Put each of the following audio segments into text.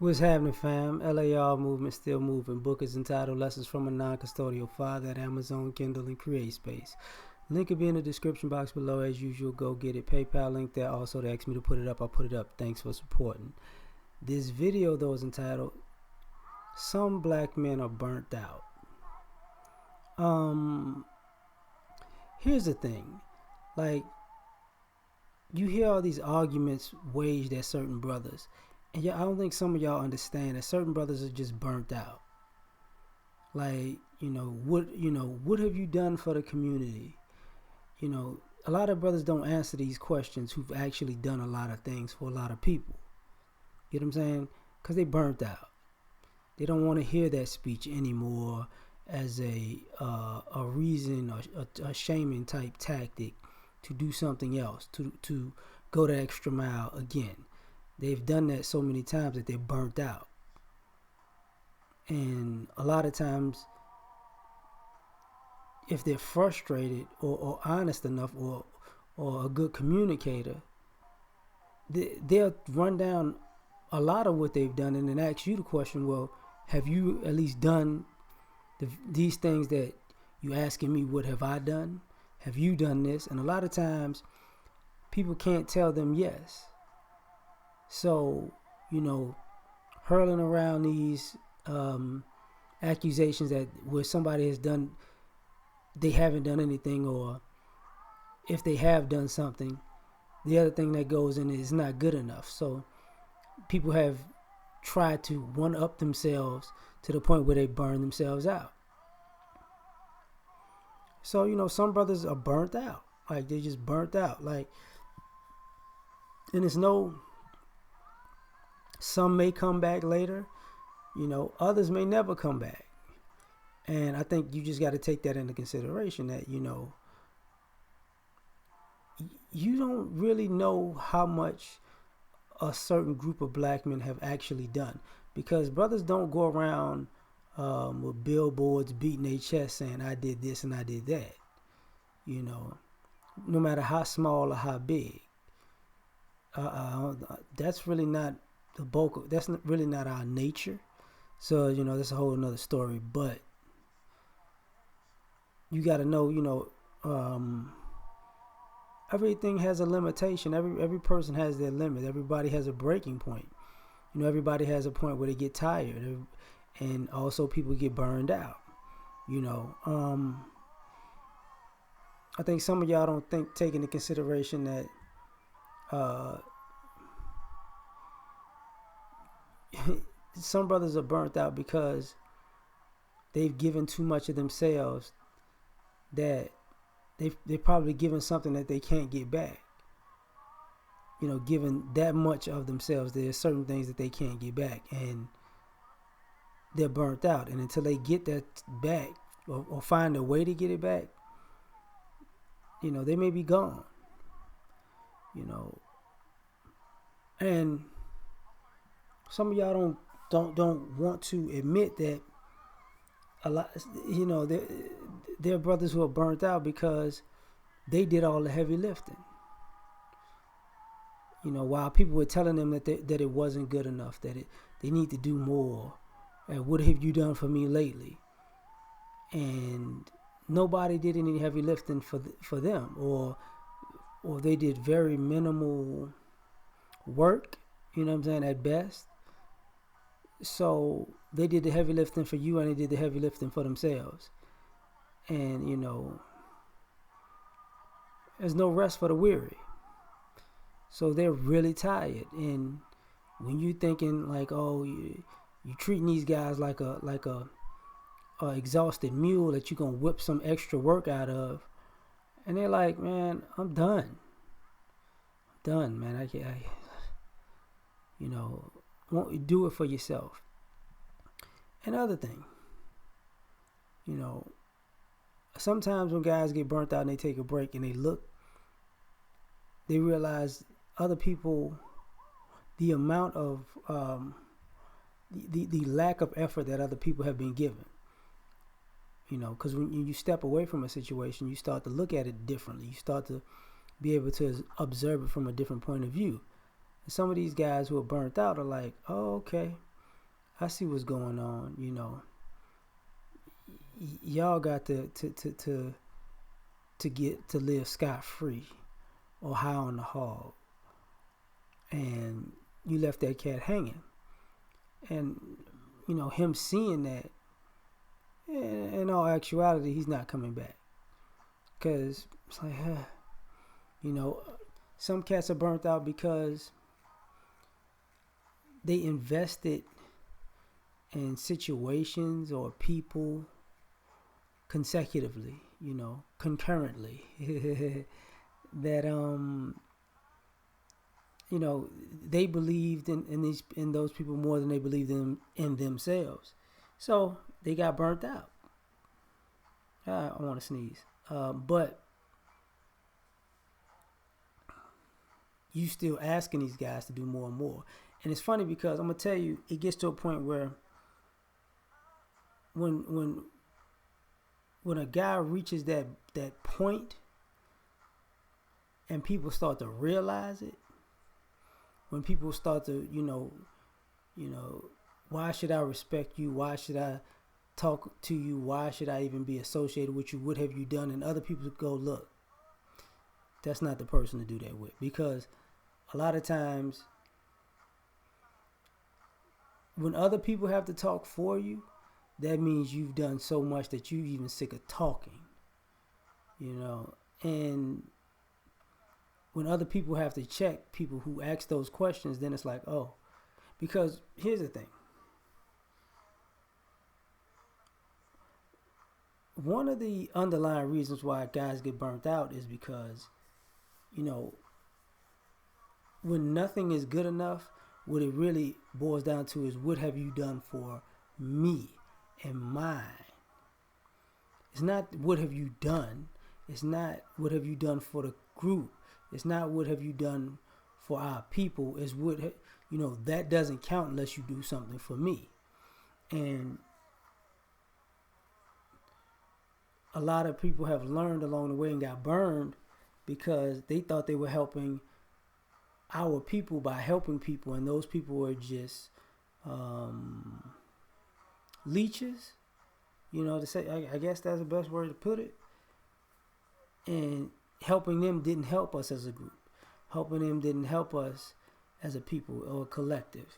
What's happening, fam? L.A.R movement still moving. Book is entitled Lessons from a Non-Custodial Father at Amazon, Kindle, and Create Space. Link will be in the description box below as usual. Go get it. PayPal link there. Also, they asked me to put it up. I'll put it up. Thanks for supporting. This video, though, is entitled Some Black Men Are Burnt Out. Here's the thing. Like, you hear all these arguments waged at certain brothers. And I don't think some of y'all understand that certain brothers are just burnt out. Like, what have you done for the community? A lot of brothers don't answer these questions who've actually done a lot of things for a lot of people. You know what I'm saying? Because they burnt out. They don't want to hear that speech anymore as a reason or a shaming type tactic to do something else, to go the extra mile again. They've done that so many times that they're burnt out. And a lot of times, if they're frustrated or honest enough or a good communicator, they'll run down a lot of what they've done and then ask you the question, well, have you at least done these things that you asking me, what have I done? Have you done this? And a lot of times, people can't tell them yes. So, hurling around these accusations that where somebody has done, they haven't done anything, or if they have done something, the other thing that goes in is not good enough. So people have tried to one-up themselves to the point where they burn themselves out. So, some brothers are burnt out. Like, they're just burnt out. Like, and it's some may come back later, others may never come back. And I think you just got to take that into consideration that, you don't really know how much a certain group of black men have actually done, because brothers don't go around with billboards beating their chest saying, I did this and I did that, no matter how small or how big. That's really not the bulk of, that's not, really not our nature. So, that's a whole another story. But you got to know, everything has a limitation. Every person has their limit. Everybody has a breaking point. Everybody has a point where they get tired, and also people get burned out. I think some of y'all don't take into consideration that some brothers are burnt out because they've given too much of themselves, that they've probably given something that they can't get back. Given that much of themselves, there's certain things that they can't get back, and they're burnt out. And until they get that back, or find a way to get it back, they may be gone. And some of y'all don't want to admit that a lot, there are brothers who are burnt out because they did all the heavy lifting. While people were telling them that it wasn't good enough, that they need to do more, and what have you done for me lately? And nobody did any heavy lifting for them, or they did very minimal work, at best. So they did the heavy lifting for you, and they did the heavy lifting for themselves. And, there's no rest for the weary. So they're really tired. And when you thinking like, oh, you treating these guys like a exhausted mule that you're going to whip some extra work out of, and they're like, man, I'm done. Man. I won't you do it for yourself? Another thing, sometimes when guys get burnt out and they take a break and they realize other people, the amount of the lack of effort that other people have been given. Because when you step away from a situation, you start to look at it differently. You start to be able to observe it from a different point of view. And some of these guys who are burnt out are like, oh, okay, I see what's going on. Y'all got to get to live scot free or high on the hog, and you left that cat hanging. And him seeing that, in all actuality, he's not coming back, because it's like, you know, some cats are burnt out because they invested in situations or people consecutively, concurrently, that they believed in those people more than they believed in themselves. So they got burnt out. I want to sneeze. But you still asking these guys to do more and more. And it's funny because I'm gonna tell you, it gets to a point where when a guy reaches that point and people start to realize it, when people start to, why should I respect you? Why should I talk to you? Why should I even be associated with you? What have you done? And other people go, look, that's not the person to do that with. Because a lot of times when other people have to talk for you, that means you've done so much that you're even sick of talking. And when other people have to check people who ask those questions, then it's like, oh, because here's the thing. One of the underlying reasons why guys get burnt out is because, when nothing is good enough, what it really boils down to is, what have you done for me and mine? It's not what have you done. It's not what have you done for the group. It's not what have you done for our people. It's what, that doesn't count unless you do something for me. And a lot of people have learned along the way and got burned because they thought they were helping our people by helping people, and those people were just leeches, to say, I guess that's the best word to put it. And helping them didn't help us as a group. Helping them didn't help us as a people or a collective.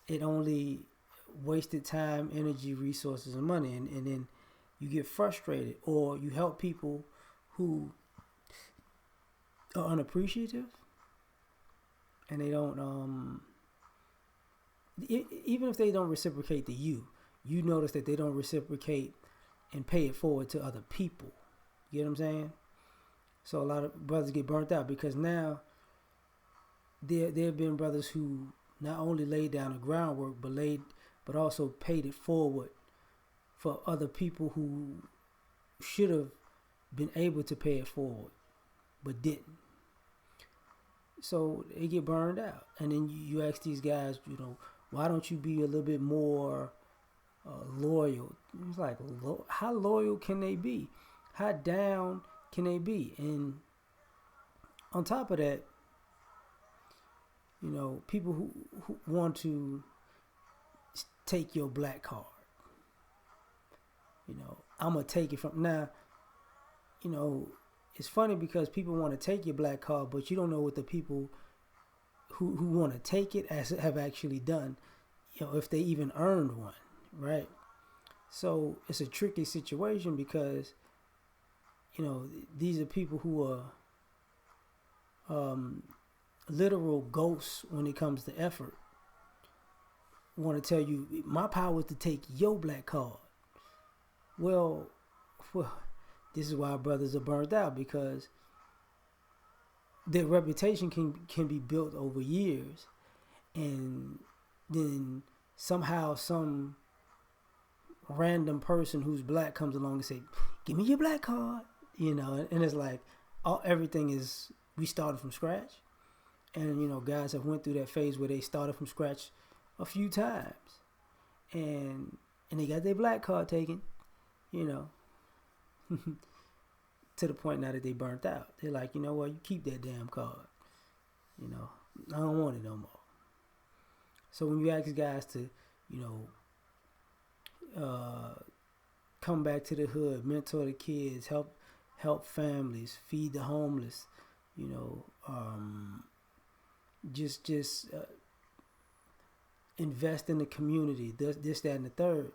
It only wasted time, energy, resources, and money. And then you get frustrated, or you help people who are unappreciative, and they don't, even if they don't reciprocate to you, you notice that they don't reciprocate and pay it forward to other people. You get what I'm saying? So a lot of brothers get burnt out because now there have been brothers who not only laid down the groundwork, but also paid it forward for other people who should have been able to pay it forward but didn't. So they get burned out. And then you ask these guys, why don't you be a little bit more loyal? It's like, how loyal can they be? How down can they be? And on top of that, people who want to take your black card, I'm going to take it from now. It's funny because people want to take your black card, but you don't know what the people who want to take it have actually done, if they even earned one, right? So it's a tricky situation because, these are people who are literal ghosts when it comes to effort. Want to tell you, my power is to take your black card. Well, this is why brothers are burned out, because their reputation can be built over years, and then somehow some random person who's black comes along and say, "Give me your black card," and it's like everything is, we started from scratch. And guys have went through that phase where they started from scratch a few times, and they got their black card taken, to the point now that they burnt out. They're like, you know what, you keep that damn card. I don't want it no more. So when you ask guys to, you know, come back to the hood, mentor the kids, help families, feed the homeless, you know, just invest in the community, this, that, and the third.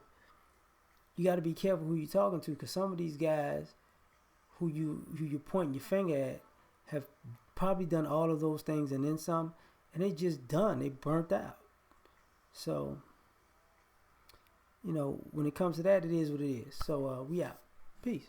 You got to be careful who you're talking to, because some of these guys who you pointing your finger at have probably done all of those things and then some, and they just done. They burnt out. So, when it comes to that, it is what it is. So we out. Peace.